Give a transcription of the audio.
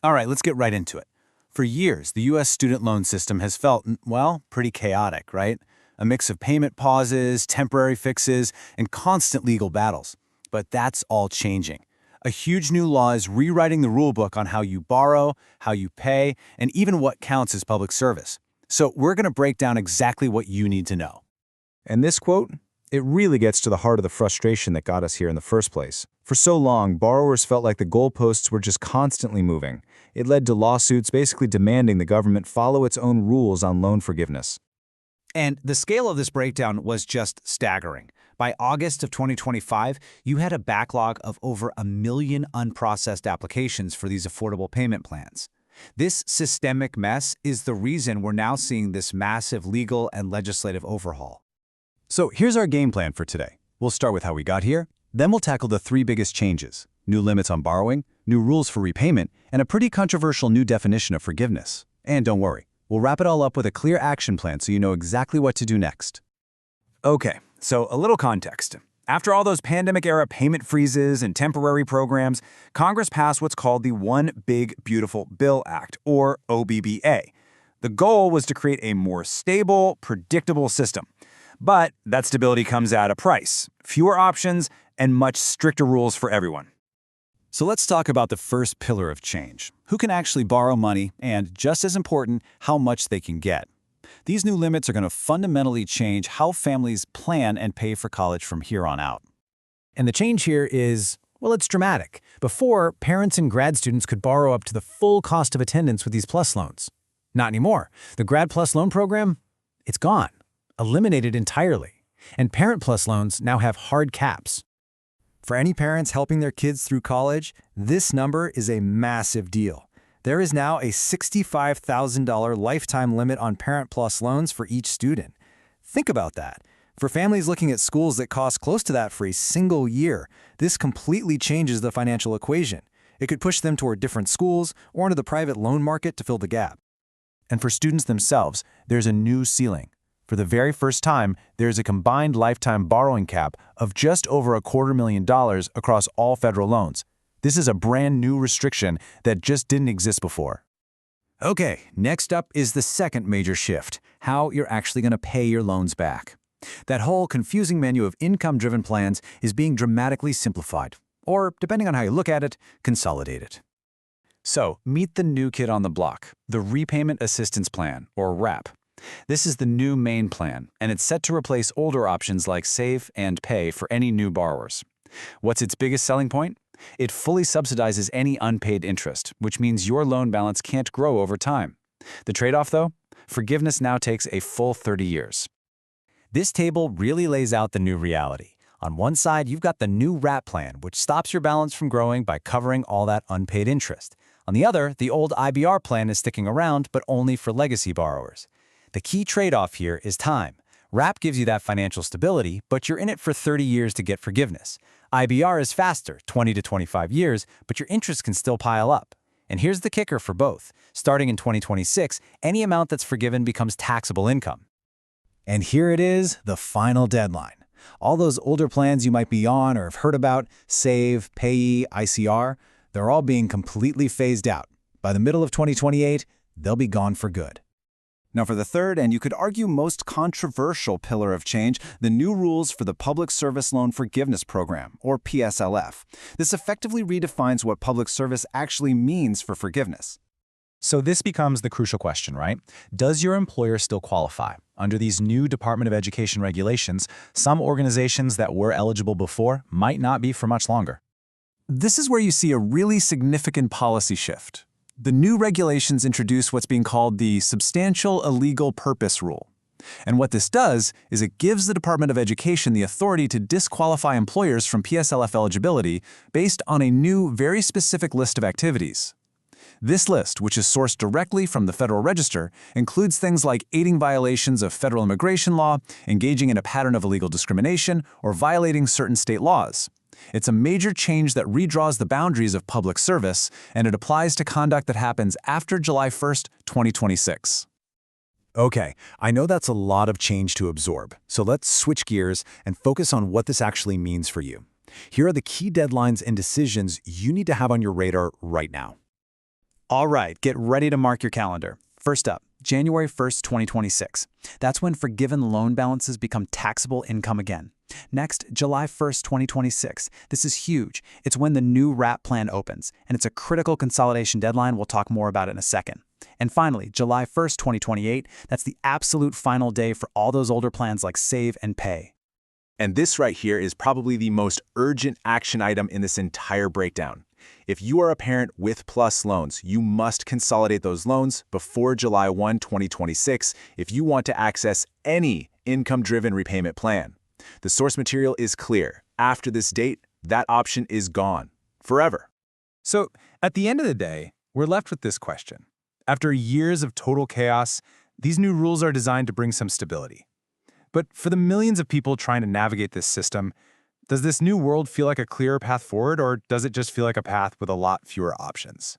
All right, let's get right into it. For years, the U.S. student loan system has felt, well, pretty chaotic, right? A mix of payment pauses, temporary fixes, and constant legal battles. But that's all changing. A huge new law is rewriting the rulebook on how you borrow, how you pay, and even what counts as public service. So we're going to break down exactly what you need to know. And this quote, it really gets to the heart of the frustration that got us here in the first place. For so long, borrowers felt like the goalposts were just constantly moving. It led to lawsuits basically demanding the government follow its own rules on loan forgiveness. And the scale of this breakdown was just staggering. By August of 2025, you had a backlog of over 1 million unprocessed applications for these affordable payment plans. This systemic mess is the reason we're now seeing this massive legal and legislative overhaul. So here's our game plan for today. We'll start with how we got here, then we'll tackle the 3 biggest changes: new limits on borrowing, new rules for repayment, and a pretty controversial new definition of forgiveness. And don't worry, we'll wrap it all up with a clear action plan so you know exactly what to do next. Okay, so a little context. After all those pandemic-era payment freezes and temporary programs, Congress passed what's called the One Big Beautiful Bill Act, or OBBBA. The goal was to create a more stable, predictable system. But that stability comes at a price: fewer options and much stricter rules for everyone. So let's talk about the first pillar of change: who can actually borrow money, and, just as important, how much they can get. These new limits are going to fundamentally change how families plan and pay for college from here on out. And the change here is, well, it's dramatic. Before, parents and grad students could borrow up to the full cost of attendance with these PLUS loans. Not anymore. The Grad PLUS loan program, it's gone. Eliminated entirely. And Parent PLUS loans now have hard caps. For any parents helping their kids through college, this number is a massive deal. There is now a $65,000 lifetime limit on Parent PLUS loans for each student. Think about that. For families looking at schools that cost close to that for a single year, this completely changes the financial equation. It could push them toward different schools or into the private loan market to fill the gap. And for students themselves, there's a new ceiling. For the very first time, there's a combined lifetime borrowing cap of just over $250,000 across all federal loans. This is a brand new restriction that just didn't exist before. Okay, next up is the second major shift: how you're actually going to pay your loans back. That whole confusing menu of income-driven plans is being dramatically simplified, or, depending on how you look at it, consolidated. So, meet the new kid on the block, the Repayment Assistance Plan, or RAP. This is the new main plan, and it's set to replace older options like Save and Pay for any new borrowers. What's its biggest selling point? It fully subsidizes any unpaid interest, which means your loan balance can't grow over time. The trade-off, though? Forgiveness now takes a full 30 years. This table really lays out the new reality. On one side, you've got the new RAP plan, which stops your balance from growing by covering all that unpaid interest. On the other, the old IDR plan is sticking around, but only for legacy borrowers. The key trade-off here is time. RAP gives you that financial stability, but you're in it for 30 years to get forgiveness. IDR is faster, 20 to 25 years, but your interest can still pile up. And here's the kicker for both. Starting in 2026, any amount that's forgiven becomes taxable income. And here it is, the final deadline. All those older plans you might be on or have heard about, Save, Payee, ICR, they're all being completely phased out. By the middle of 2028, they'll be gone for good. Now for the third, and you could argue most controversial pillar of change, the new rules for the Public Service Loan Forgiveness Program, or PSLF. This effectively redefines what public service actually means for forgiveness. So this becomes the crucial question, right? Does your employer still qualify? Under these new Department of Education regulations, some organizations that were eligible before might not be for much longer. This is where you see a really significant policy shift. The new regulations introduce what's being called the Substantial Illegal Purpose Rule. And what this does is it gives the Department of Education the authority to disqualify employers from PSLF eligibility based on a new, very specific list of activities. This list, which is sourced directly from the Federal Register, includes things like aiding violations of federal immigration law, engaging in a pattern of illegal discrimination, or violating certain state laws. It's a major change that redraws the boundaries of public service, and it applies to conduct that happens after July 1st, 2026. Okay, I know that's a lot of change to absorb, so let's switch gears and focus on what this actually means for you. Here are the key deadlines and decisions you need to have on your radar right now. All right, get ready to mark your calendar. First up, January 1st, 2026. That's when forgiven loan balances become taxable income again. Next, July 1st, 2026. This is huge. It's when the new RAP plan opens, and it's a critical consolidation deadline. We'll talk more about it in a second. And finally, July 1st, 2028. That's the absolute final day for all those older plans like Save and Pay. And this right here is probably the most urgent action item in this entire breakdown. If you are a parent with PLUS loans, you must consolidate those loans before July 1, 2026 if you want to access any income-driven repayment plan. The source material is clear. After this date, that option is gone forever. So, at the end of the day, we're left with this question. After years of total chaos, these new rules are designed to bring some stability. But for the millions of people trying to navigate this system, does this new world feel like a clearer path forward, or does it just feel like a path with a lot fewer options?